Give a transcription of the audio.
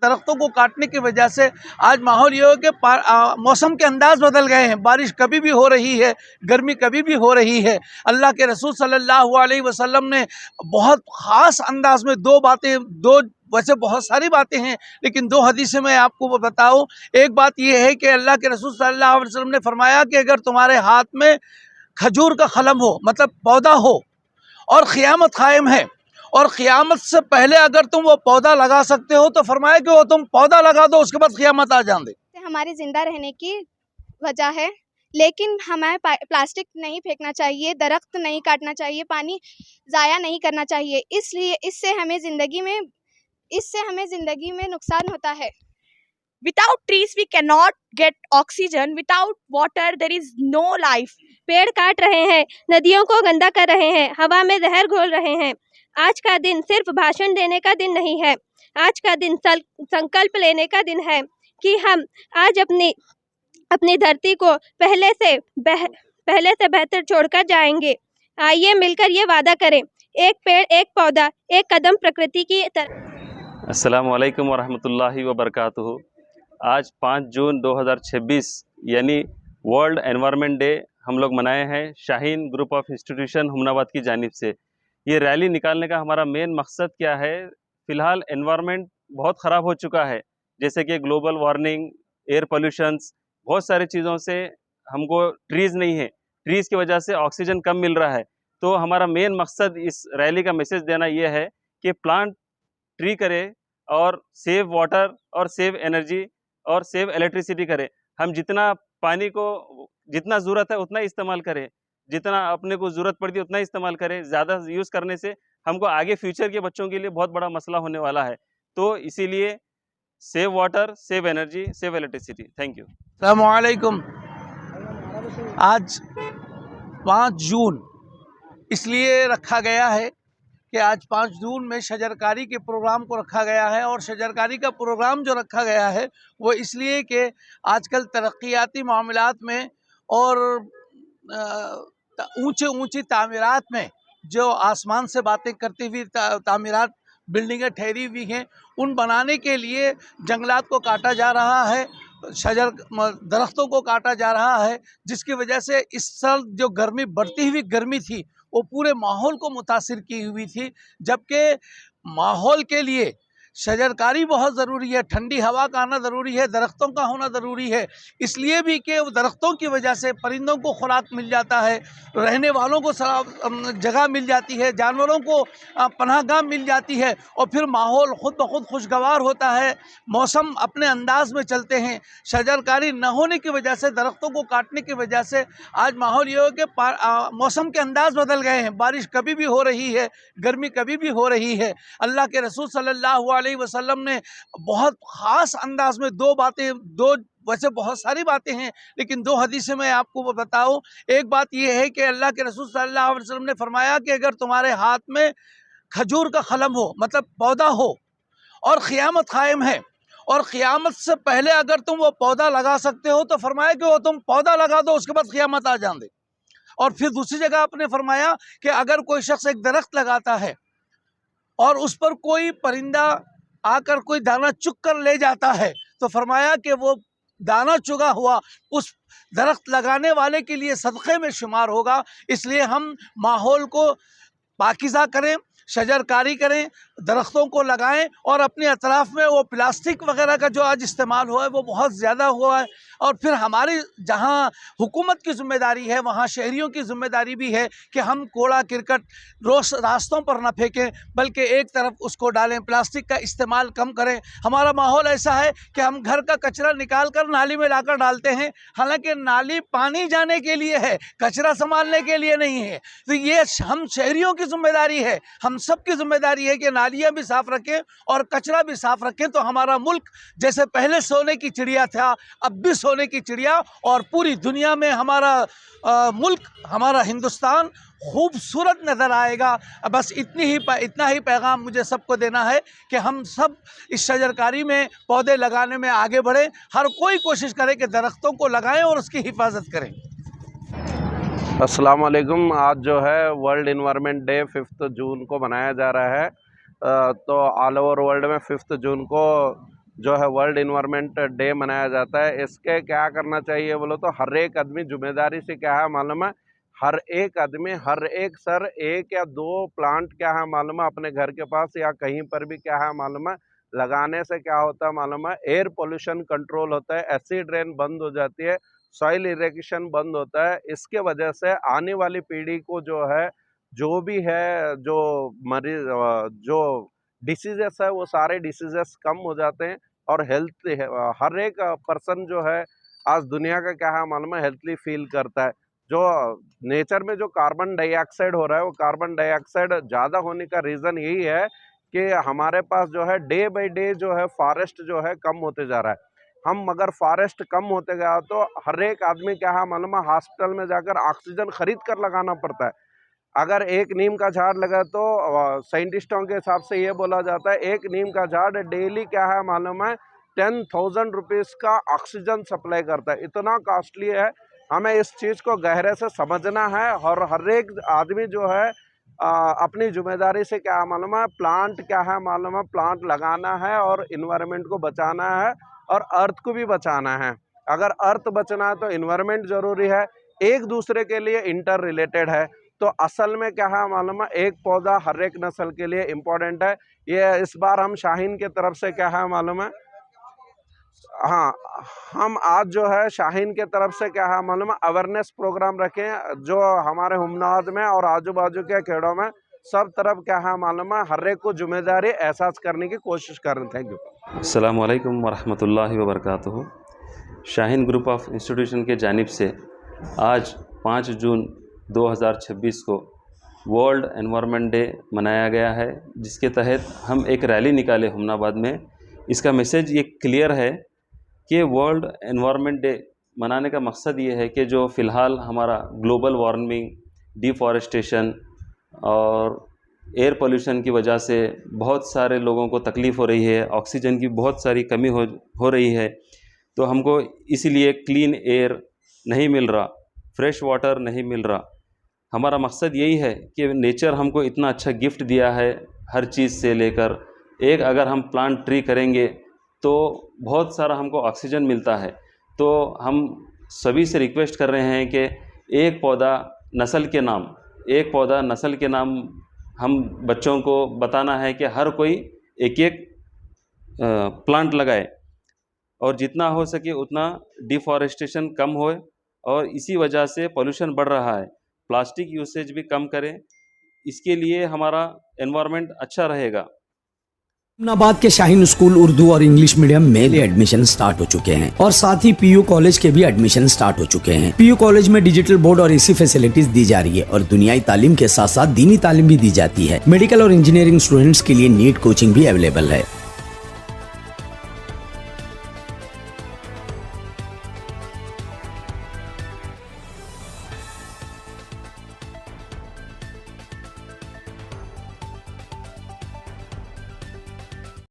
दरख्तों को काटने की वजह से आज माहौल ये हो कि मौसम के अंदाज बदल गए हैं। बारिश कभी भी हो रही है, गर्मी कभी भी हो रही है। अल्लाह के रसूल सल्लल्लाहु अलैहि वसल्लम ने बहुत ख़ास अंदाज में वैसे बहुत सारी बातें हैं, लेकिन दो हदीसें मैं आपको बताऊं। एक बात यह है कि अल्लाह के रसूल सल्लल्लाहु अलैहि वसल्लम ने फरमाया कि अगर तुम्हारे हाथ में खजूर का खलम हो, मतलब पौधा हो, और क़यामत कायम है, और क़यामत से पहले अगर तुम वो पौधा लगा सकते हो तो फरमाया कि वो तुम पौधा लगा दो, उसके बाद क़यामत आ जाने। हमारी ज़िंदा रहने की वजह है, लेकिन हमें प्लास्टिक नहीं फेंकना चाहिए, दरख्त नहीं काटना चाहिए, पानी ज़ाया नहीं करना चाहिए। इसलिए इससे हमें ज़िंदगी में नुकसान होता है। Without trees we cannot get oxygen. Without water there is no life. पेड़ काट रहे हैं, नदियों को गंदा कर रहे हैं, हवा में जहर घोल रहे हैं। आज का दिन सिर्फ भाषण देने का दिन नहीं है, आज का दिन संकल्प लेने का दिन है कि हम आज अपनी धरती को पहले से बेहतर छोड़कर जाएंगे। आइए मिलकर ये वादा करें, एक पेड़ एक पौधा एक कदम प्रकृति की तरफ। अस्सलामु अलैकुम वरहमतुल्लाहि वबरकातुहू। आज 5 जून 2026 यानी वर्ल्ड एनवायरनमेंट डे हम लोग मनाए हैं Shaheen group of institution Humnabad की जानिब से। ये रैली निकालने का हमारा मेन मकसद क्या है? फ़िलहाल एनवायरनमेंट बहुत ख़राब हो चुका है, जैसे कि ग्लोबल वार्मिंग, एयर पोल्यूशंस, बहुत सारी चीज़ों से हमको ट्रीज़ नहीं है, ट्रीज़ की वजह से ऑक्सीजन कम मिल रहा है। तो हमारा मेन मकसद इस रैली का मैसेज देना ये है कि प्लांट ट्री करें और सेव वाटर और सेव एनर्जी और सेव इलेक्ट्रिसिटी करें। हम जितना पानी को जितना ज़रूरत है उतना इस्तेमाल करें, जितना अपने को ज़रूरत पड़ती है उतना इस्तेमाल करें। ज़्यादा यूज़ करने से हमको आगे फ्यूचर के बच्चों के लिए बहुत बड़ा मसला होने वाला है। तो इसीलिए save water, save energy, save electricity. Thank you. अस्सलामु अलैकुम। आज 5 जून इसलिए रखा गया है कि आज 5 जून में शजरकारी के प्रोग्राम को रखा गया है, और शजरकारी का प्रोग्राम जो रखा गया है वो इसलिए कि आजकल तरक्याती मामलात में और ऊंची तामीरात में जो आसमान से बातें करती हुई तामीरात बिल्डिंगें ठहरी हुई हैं, उन बनाने के लिए जंगलात को काटा जा रहा है, दरख्तों को काटा जा रहा है, जिसकी वजह से इस साल जो बढ़ती हुई गर्मी थी वो पूरे माहौल को मुतासिर की हुई थी। जबकि माहौल के लिए शजरकारी बहुत ज़रूरी है, ठंडी हवा का आना ज़रूरी है, दरख्तों का होना ज़रूरी है। इसलिए भी कि दरख्तों की वजह से परिंदों को खुराक मिल जाता है, रहने वालों को जगह मिल जाती है, जानवरों को पनाहगाह मिल जाती है, और फिर माहौल ख़ुद ब खुद खुशगवार होता है, मौसम अपने अंदाज में चलते हैं। शजरकारी न होने की वजह से, दरख्तों को काटने की वजह से आज माहौल ये हो कि मौसम के अंदाज बदल गए हैं। बारिश कभी भी हो रही है, गर्मी कभी भी हो रही है। अल्लाह के रसूल सल्लल्लाहु अलैहि वसल्लम ने बहुत ख़ास अंदाज में वैसे बहुत सारी बातें हैं, लेकिन 2 हदीसें मैं आपको बताऊं। एक बात यह है कि अल्लाह के रसूल सल्लल्लाहु अलैहि वसल्लम ने फरमाया कि अगर तुम्हारे हाथ में खजूर का खलम हो, मतलब पौधा हो, और क़यामत कायम है, और क़यामत से पहले अगर तुम वो पौधा लगा सकते हो तो फरमाया कि वो तुम पौधा लगा दो, उसके बाद क़यामत आ जाने। और फिर दूसरी जगह आपने फरमाया कि अगर कोई शख्स एक दरख्त लगाता है और उस पर कोई परिंदा आकर कोई दाना चुग कर ले जाता है, तो फरमाया कि वो दाना चुगा हुआ उस दरख्त लगाने वाले के लिए सदक़े में शुमार होगा। इसलिए हम माहौल को पाकीज़ा करें, शजरकारी करें, दरख्तों को लगाएं, और अपने अतराफ़ में वो प्लास्टिक वगैरह का जो आज इस्तेमाल हुआ है वो बहुत ज़्यादा हुआ है। और फिर हमारी जहाँ हुकूमत की ज़िम्मेदारी है, वहाँ शहरियों की ज़िम्मेदारी भी है कि हम कूड़ा करकट रोज़ रास्तों पर न फेंकें, बल्कि एक तरफ उसको डालें, प्लास्टिक का इस्तेमाल कम करें। हमारा माहौल ऐसा है कि हम घर का कचरा निकाल कर नाली में लाकर डालते हैं, हालांकि नाली पानी जाने के लिए है, कचरा संभालने के लिए नहीं है। तो ये हम शहरियों की ज़िम्मेदारी है, हम सब की ज़िम्मेदारी है कि नालियाँ भी साफ़ रखें और कचरा भी साफ़ रखें। तो हमारा मुल्क जैसे पहले सोने की चिड़िया था, अब भी सोने की चिड़िया, और पूरी दुनिया में हमारा मुल्क, हमारा हिंदुस्तान खूबसूरत नज़र आएगा। बस इतना ही पैगाम मुझे सबको देना है कि हम सब इस शजरकारी में पौधे लगाने में आगे बढ़ें। हर कोई कोशिश करे कि दरख्तों को लगाएं और उसकी हिफाजत करें। अस्सलाम वालेकुम। आज जो है वर्ल्ड एनवायरनमेंट डे 5 जून को मनाया जा रहा है। तो ऑल ओवर वर्ल्ड में 5 जून को जो है वर्ल्ड इन्वायरमेंट डे मनाया जाता है, इसके क्या करना चाहिए बोलो तो हर एक आदमी जिम्मेदारी से क्या है मालूम है, हर एक आदमी हर एक सर 1 या 2 प्लांट क्या है मालूम है अपने घर के पास या कहीं पर भी क्या है मालूम है लगाने से क्या होता है मालूम है, एयर पोल्यूशन कंट्रोल होता है, एसिड रेन बंद हो जाती है, सॉइल इरिगेशन बंद होता है। इसके वजह से आने वाली पीढ़ी को जो है जो भी है जो मरीज जो डिसीजेस है वो सारे डिसीजेस कम हो जाते हैं और हेल्थ हर एक पर्सन जो है आज दुनिया का क्या है मालूम है हेल्थली फील करता है। जो नेचर में जो कार्बन डाइऑक्साइड हो रहा है वो कार्बन डाइऑक्साइड ज़्यादा होने का रीज़न यही है कि हमारे पास जो है डे बाय डे जो है फॉरेस्ट जो है कम होते जा रहा है। हम अगर फॉरेस्ट कम होते गया तो हर एक आदमी क्या है मालूम है हॉस्पिटल में जाकर ऑक्सीजन खरीद कर लगाना पड़ता है। अगर एक नीम का झाड़ लगा तो साइंटिस्टों के हिसाब से ये बोला जाता है एक नीम का झाड़ डेली क्या है मालूम है 10,000 रुपीज़ का ऑक्सीजन सप्लाई करता है। इतना कॉस्टली है, हमें इस चीज़ को गहरे से समझना है और हर एक आदमी जो है अपनी जिम्मेदारी से क्या मालूम है प्लांट क्या है मालूम है प्लांट लगाना है और इन्वायरमेंट को बचाना है और अर्थ को भी बचाना है। अगर अर्थ बचना है तो इन्वायरमेंट ज़रूरी है, एक दूसरे के लिए इंटर रिलेटेड है। तो असल में क्या है मालूम है एक पौधा हर एक नस्ल के लिए इम्पोर्टेंट है। ये इस बार हम शाहीन की तरफ से क्या है मालूम है, हाँ हम आज जो है शाहीन के तरफ से क्या है मालूम है अवेयरनेस प्रोग्राम रखें जो हमारे हुमनाबाद में और आजू बाजू के खेड़ों में सब तरफ क्या है मालूम है हर एक को जिम्मेदारी एहसास करने की कोशिश करें। Thank you. अस्सलाम वालेकुम वरहमतुल्लाहि वबरकातुहू। शाहीन ग्रुप ऑफ इंस्टीट्यूशन के जानिब से आज 5 जून 2026 को वर्ल्ड एनवायरनमेंट डे मनाया गया है, जिसके तहत हम एक रैली निकाले हुमनाबाद में। इसका मैसेज ये क्लियर है कि वर्ल्ड एनवायरनमेंट डे मनाने का मकसद ये है कि जो फ़िलहाल हमारा ग्लोबल वार्मिंग, डिफ़ॉरेस्टेशन और एयर पोल्यूशन की वजह से बहुत सारे लोगों को तकलीफ़ हो रही है, ऑक्सीजन की बहुत सारी कमी हो रही है। तो हमको इसीलिए क्लीन एयर नहीं मिल रहा, फ्रेश वाटर नहीं मिल रहा। हमारा मकसद यही है कि नेचर हमको इतना अच्छा गिफ्ट दिया है, हर चीज़ से लेकर एक अगर हम प्लांट ट्री करेंगे तो बहुत सारा हमको ऑक्सीजन मिलता है। तो हम सभी से रिक्वेस्ट कर रहे हैं कि एक पौधा नस्ल के नाम हम बच्चों को बताना है कि हर कोई एक एक प्लांट लगाए और जितना हो सके उतना डिफ़ॉरेस्टेशन कम होए और इसी वजह से पोल्यूशन बढ़ रहा है। प्लास्टिक यूसेज भी कम करें, इसके लिए हमारा एनवायरनमेंट अच्छा रहेगा। हुमनाबाद के शाहीन स्कूल उर्दू और इंग्लिश मीडियम में एडमिशन स्टार्ट हो चुके हैं और साथ ही पीयू कॉलेज के भी एडमिशन स्टार्ट हो चुके हैं। पीयू कॉलेज में डिजिटल बोर्ड और एसी फैसिलिटीज दी जा रही है और दुनियाई तालीम के साथ साथ दीनी तालीम भी दी जाती है। मेडिकल और इंजीनियरिंग स्टूडेंट्स के लिए नीट कोचिंग भी अवेलेबल है।